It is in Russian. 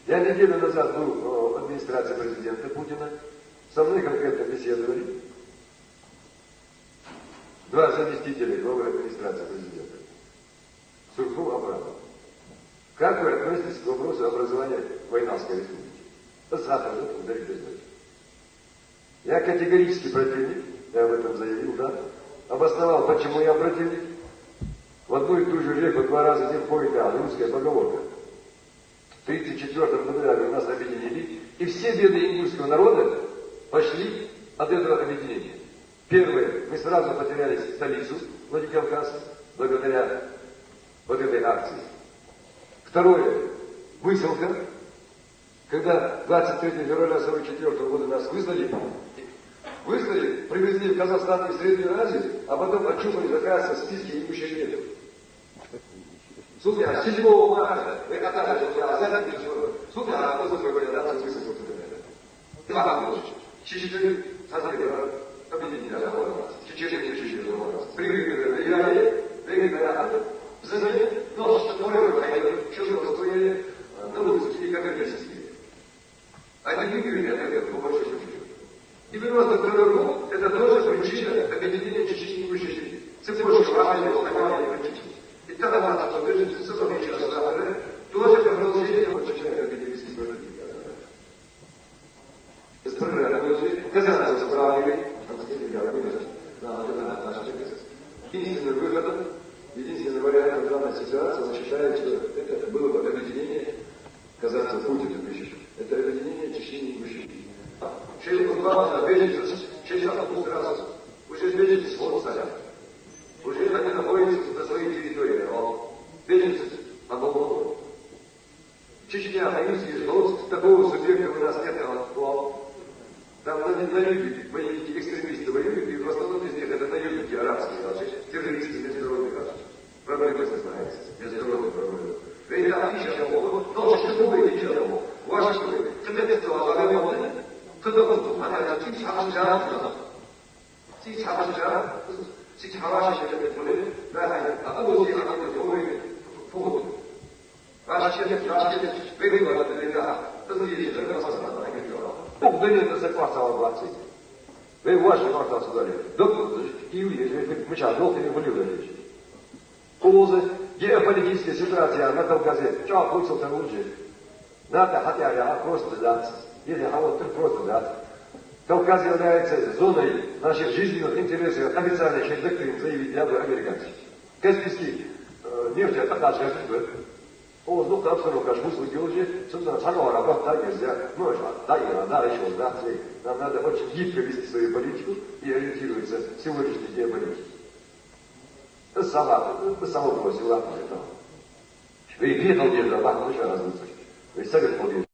Я неделю назад был в администрации президента Путина. Со мной конкретно беседовали два заместителя главы администрации президента. Сурков, Абрамов. Как вы относитесь к вопросу образования Войнавской республики? Завтра ударить признать. Я категорически противник, я об этом заявил, да. Обосновал, почему я противник. В одну и ту же реку два раза не входит, да, русская поговорка. В 1934 году у нас объединили, и все беды ингушского народа пошли от этого объединения. Первое, мы сразу потеряли столицу Владикавказ, благодаря вот этой акции. Второе, высылка, когда 23 февраля 1944 года нас выслали, привезли в Казахстан и в Среднюю Азию, а потом очухались, оказывается, в списке имущих нет. Слушай, а 7 марта вы катались, слушай, а кто такой, да, нас высылку туда. Два года. Чечетели, создали, объединили, чечетели, пригрели, задали, но что такое, чужого стояли на улице, и как агрессивные. Они выиграли, это по большому счету. И 92 год, это тоже причина объединения чеченских мужчин. Цепочка правильно установлена причина. И тогда вас поддержите, сотрудничество завтра, тоже продолжение начинает академических продуктов. Казахстан справили, единственным выходом, единственный вариант данной ситуации, он считает, что это было бы объединение казахцев Путина пишет. Это объединение Чечни и Ингушетии. Через буквально через автобус раз уже беженцы сходятся. Уже они находятся на своей территории. Беженцы оболваны. Чечня, Хаимский, живут, такого субъекта у нас нет. Там наемники, боевики, экстремисты воюют, и в основном из них это наемники арабские, террористы международных арабов. Проблемы знается, международные проблемы. Ведь там ничего, но что вы ничего, ваш вы, когда это лагомодно, когда вы, она чихача, чихача, да, а вот я как бы говорю, вот. Ваш человек, вы, да, подождите, это возможно. Бог дает на заквасал 20. Вы ваши квартал сюда. Доктор, и мы сейчас долго не были. Козы, геополитическая ситуация на Кавказе. Что получился лучше? Надо хотя я просто даться. Или вот просто даться. Кавказ является зоной наших жизненных интересов, официальных доктрин заявить ряду американцев. Каспийский нефть это наша жизнь. Ну, там все равно, конечно, мысли уже, собственно, самого работать так нельзя. Ну, да, и надо еще знаться. Нам надо очень гибко вести свою политику и ориентироваться в сегодняшней геополитике. Это само бросил, ладно, это. Вы приехал где-то, ладно, еще раз выслушать. Вы совет подвижный.